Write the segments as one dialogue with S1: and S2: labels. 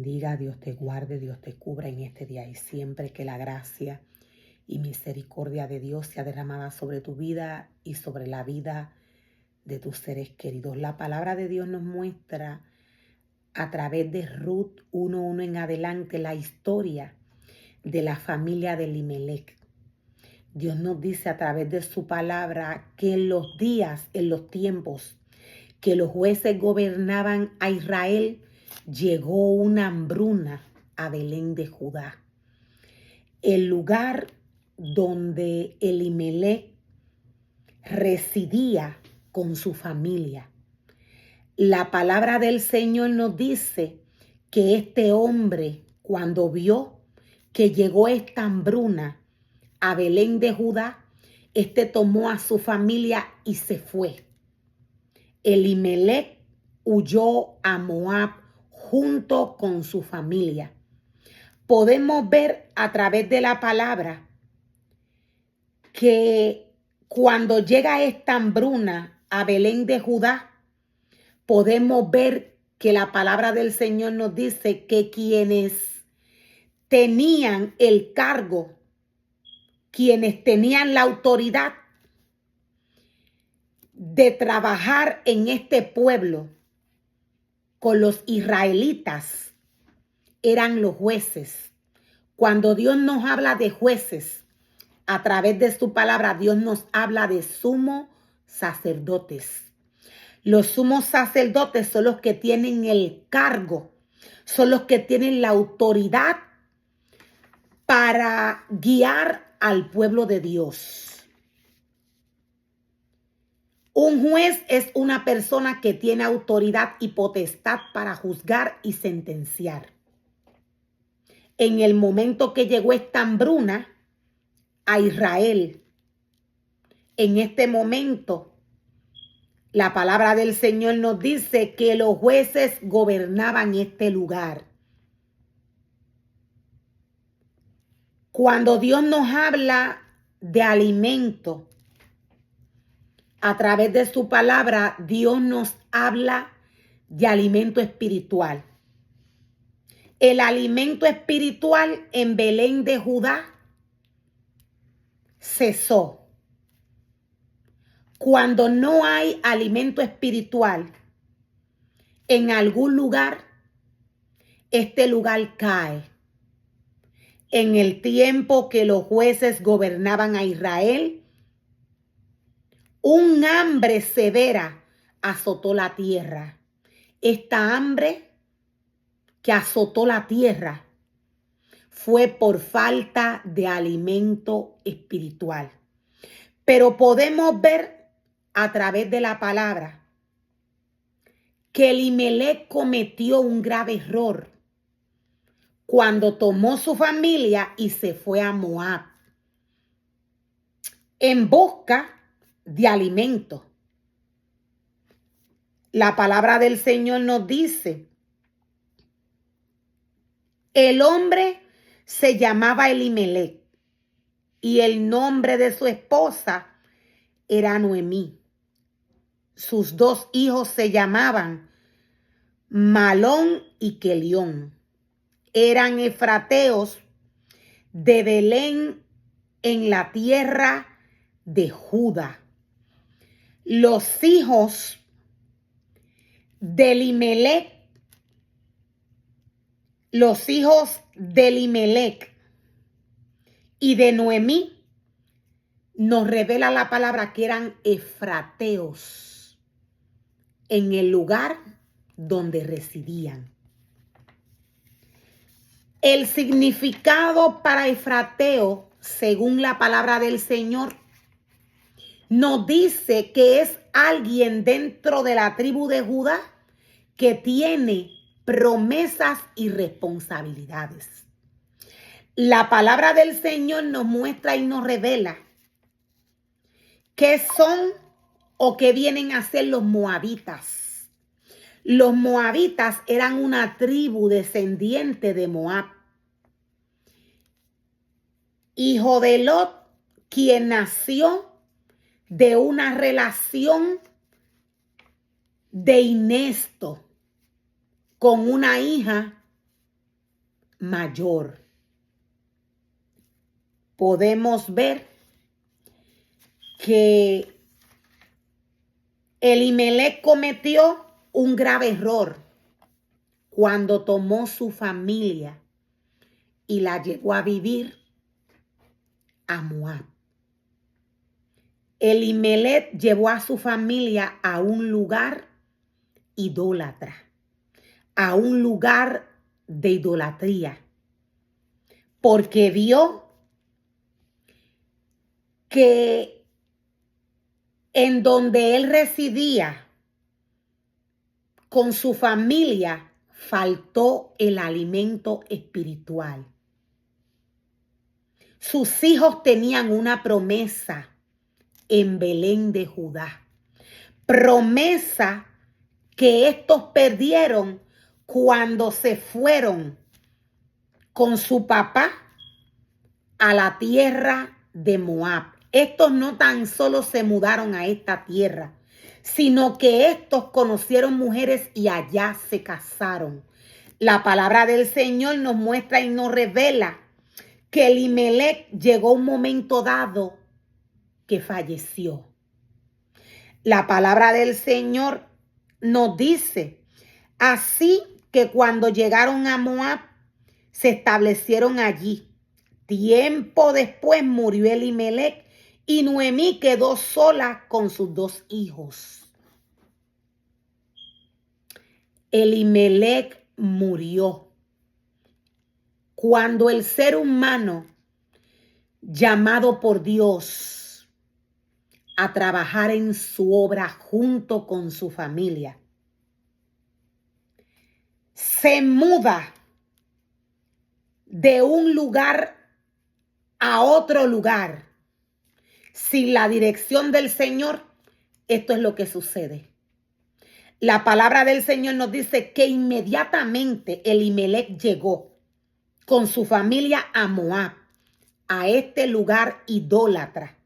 S1: bendiga, Dios te guarde, Dios te cubra en este día y siempre. Que la gracia y misericordia de Dios sea derramada sobre tu vida y sobre la vida de tus seres queridos. La palabra de Dios nos muestra a través de Ruth 1:1 en adelante la historia de la familia de Elimelech. Dios nos dice a través de su palabra que en los días, en los tiempos que los jueces gobernaban a Israel, llegó una hambruna a Belén de Judá, el lugar donde Elimelech residía con su familia. La palabra del Señor nos dice que este hombre, cuando vio que llegó esta hambruna a Belén de Judá, tomó a su familia y se fue. Elimelech huyó a Moab junto con su familia. Podemos ver a través de la palabra que cuando llega esta hambruna a Belén de Judá, podemos ver que la palabra del Señor nos dice que quienes tenían el cargo, quienes tenían la autoridad de trabajar en este pueblo con los israelitas, eran los jueces. Cuando Dios nos habla de jueces, a través de su palabra, Dios nos habla de sumos sacerdotes. Los sumos sacerdotes son los que tienen el cargo, son los que tienen la autoridad para guiar al pueblo de Dios. Un juez es una persona que tiene autoridad y potestad para juzgar y sentenciar. En el momento que llegó esta hambruna a Israel, en este momento, la palabra del Señor nos dice que los jueces gobernaban este lugar. Cuando Dios nos habla de alimento, a través de su palabra, Dios nos habla de alimento espiritual. El alimento espiritual en Belén de Judá cesó. Cuando no hay alimento espiritual en algún lugar, este lugar cae. En el tiempo que los jueces gobernaban a Israel, un hambre severa azotó la tierra. Esta hambre que azotó la tierra fue por falta de alimento espiritual. Pero podemos ver a través de la palabra que Elimelech cometió un grave error cuando tomó su familia y se fue a Moab en busca de alimento. La palabra del Señor nos dice, el hombre se llamaba Elimelech y el nombre de su esposa era Noemí. Sus dos hijos se llamaban Malón y Kelión. Eran efrateos de Belén en la tierra de Judá. Los hijos de Elimelech, y de Noemí, nos revela la palabra que eran efrateos en el lugar donde residían. El significado para efrateo, según la palabra del Señor, nos dice que es alguien dentro de la tribu de Judá que tiene promesas y responsabilidades. La palabra del Señor nos muestra y nos revela qué son o qué vienen a ser los moabitas. Los moabitas eran una tribu descendiente de Moab, hijo de Lot, quien nació de una relación de incesto con una hija mayor, podemos ver que Elimelec cometió un grave error cuando tomó su familia y la llevó a vivir a Moab. Elimelec llevó a su familia a un lugar idólatra, a un lugar de idolatría, porque vio que en donde él residía con su familia faltó el alimento espiritual. Sus hijos tenían una promesa en Belén de Judá, promesa que estos perdieron cuando se fueron con su papá a la tierra de Moab. Estos no tan solo se mudaron a esta tierra, sino que estos conocieron mujeres y allá se casaron. La palabra del Señor nos muestra y nos revela que Elimelec llegó un momento dado que falleció. La palabra del Señor nos dice, así que cuando llegaron a Moab, se establecieron allí. Tiempo después murió Elimelec y Noemí quedó sola con sus 2 hijos. Elimelec murió cuando el ser humano llamado por Dios a trabajar en su obra junto con su familia se muda de un lugar a otro lugar sin la dirección del Señor, esto es lo que sucede. La palabra del Señor nos dice que inmediatamente Elimelec llegó con su familia a Moab, a este lugar idólatra.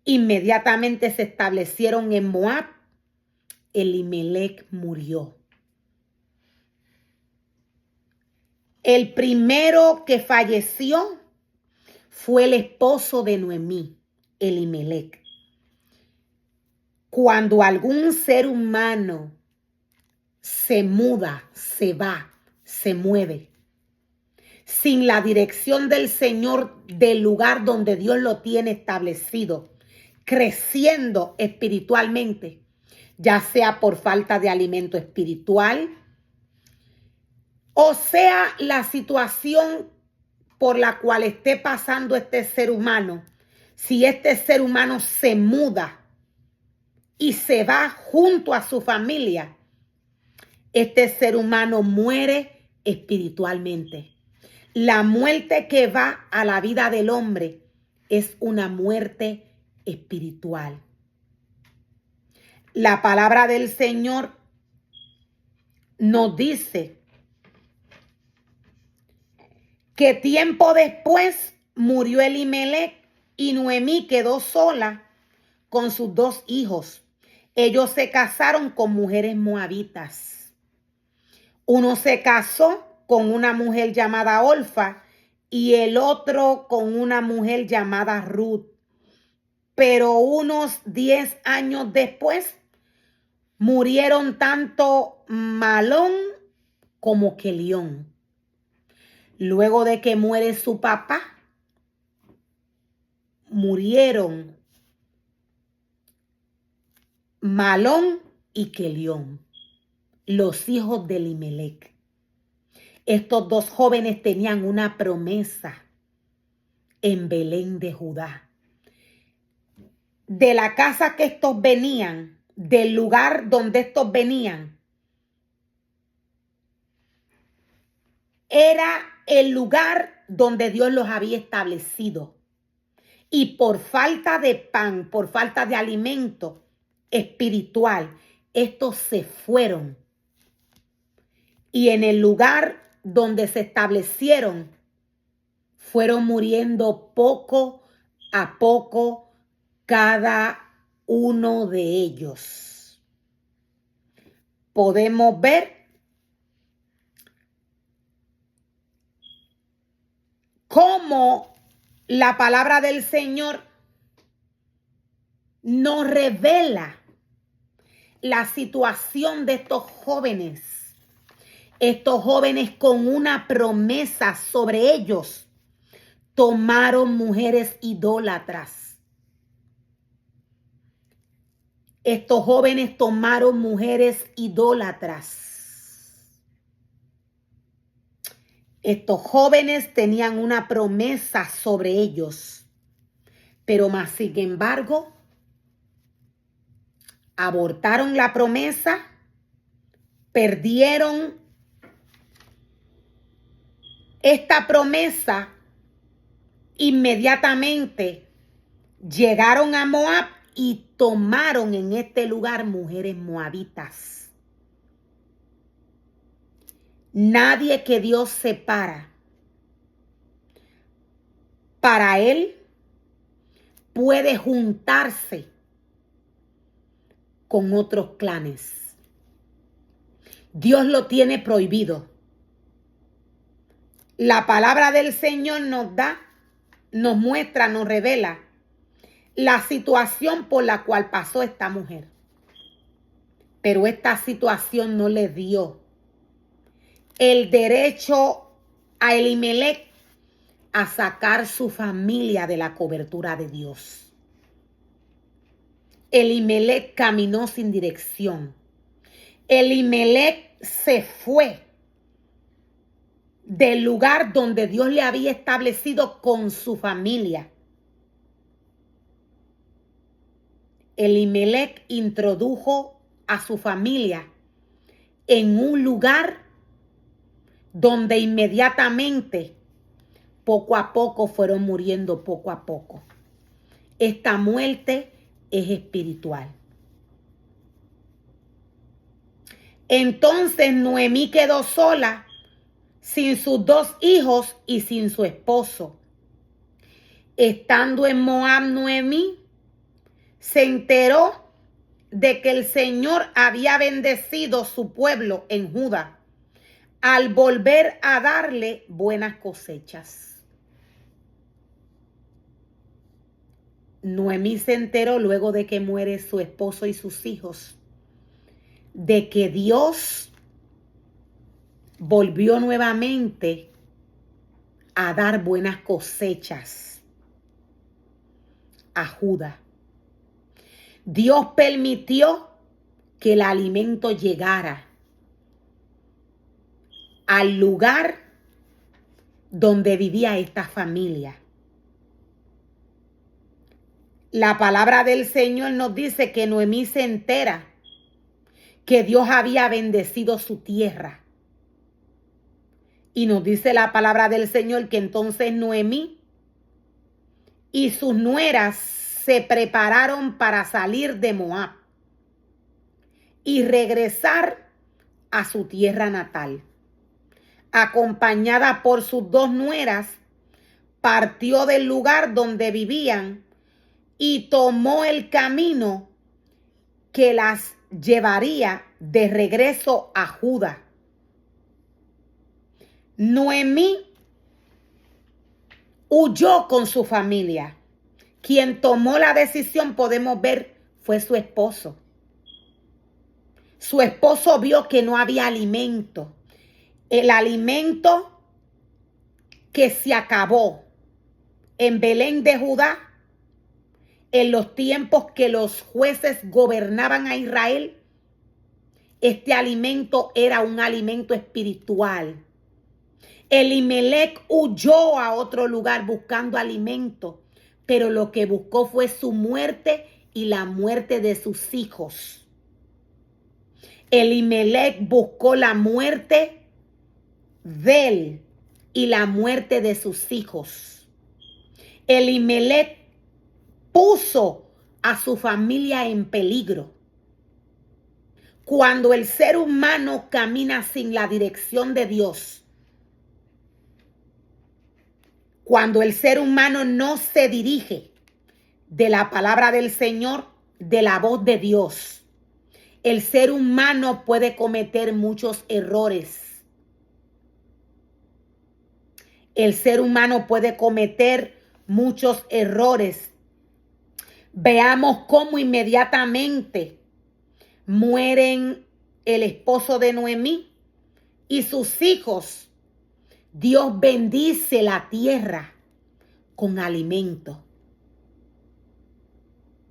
S1: Inmediatamente se establecieron en Moab. Elimelec murió. El primero que falleció fue el esposo de Noemí, Elimelec. Cuando algún ser humano se muda, se va, se mueve, sin la dirección del Señor del lugar donde Dios lo tiene establecido, creciendo espiritualmente, ya sea por falta de alimento espiritual, o sea la situación por la cual esté pasando este ser humano, si este ser humano se muda y se va junto a su familia, este ser humano muere espiritualmente. La muerte que va a la vida del hombre es una muerte espiritual. La palabra del Señor nos dice que tiempo después murió Elimelec y Noemí quedó sola con sus 2 hijos. Ellos se casaron con mujeres moabitas. Uno se casó con una mujer llamada Orfa y el otro con una mujer llamada Ruth. Pero unos 10 años después murieron tanto Malón como Quelión. Luego de que muere su papá, murieron Malón y Quelión, los hijos de Elimelec. Estos 2 jóvenes tenían una promesa en Belén de Judá. De la casa que estos venían, del lugar donde estos venían, era el lugar donde Dios los había establecido. Y por falta de pan, por falta de alimento espiritual, estos se fueron. Y en el lugar donde se establecieron, fueron muriendo poco a poco cada uno de ellos. Podemos ver cómo la palabra del Señor nos revela la situación de estos jóvenes. Estos jóvenes con una promesa sobre ellos tomaron mujeres idólatras. Estos jóvenes tomaron mujeres idólatras. Estos jóvenes tenían una promesa sobre ellos, pero más sin embargo, abortaron la promesa, perdieron esta promesa, inmediatamente llegaron a Moab y tomaron en este lugar mujeres moabitas. Nadie que Dios separa para él puede juntarse con otros clanes. Dios lo tiene prohibido. La palabra del Señor nos da, nos muestra, nos revela la situación por la cual pasó esta mujer. Pero esta situación no le dio el derecho a Elimelech a sacar su familia de la cobertura de Dios. Elimelech caminó sin dirección. Elimelech se fue del lugar donde Dios le había establecido con su familia. Elimelech introdujo a su familia en un lugar donde inmediatamente, poco a poco, fueron muriendo poco a poco. Esta muerte es espiritual. Entonces Noemí quedó sola, sin sus 2 hijos y sin su esposo. Estando en Moab, Noemí se enteró de que el Señor había bendecido su pueblo en Judá al volver a darle buenas cosechas. Noemí se enteró luego de que muere su esposo y sus hijos de que Dios volvió nuevamente a dar buenas cosechas a Judá. Dios permitió que el alimento llegara al lugar donde vivía esta familia. La palabra del Señor nos dice que Noemí se entera que Dios había bendecido su tierra. Y nos dice la palabra del Señor que entonces Noemí y sus nueras se prepararon para salir de Moab y regresar a su tierra natal. Acompañada por sus 2 nueras, partió del lugar donde vivían y tomó el camino que las llevaría de regreso a Judá. Noemí huyó con su familia. Quien tomó la decisión, podemos ver, fue su esposo. Su esposo vio que no había alimento. El alimento que se acabó en Belén de Judá, en los tiempos que los jueces gobernaban a Israel, este alimento era un alimento espiritual. Elimelech huyó a otro lugar buscando alimento, pero lo que buscó fue su muerte y la muerte de sus hijos. Elimelech buscó la muerte de él y la muerte de sus hijos. Elimelech puso a su familia en peligro. Cuando el ser humano camina sin la dirección de Dios, cuando el ser humano no se dirige de la palabra del Señor, de la voz de Dios, el ser humano puede cometer muchos errores. El ser humano puede cometer muchos errores. Veamos cómo inmediatamente mueren el esposo de Noemí y sus hijos. Dios bendice la tierra con alimento.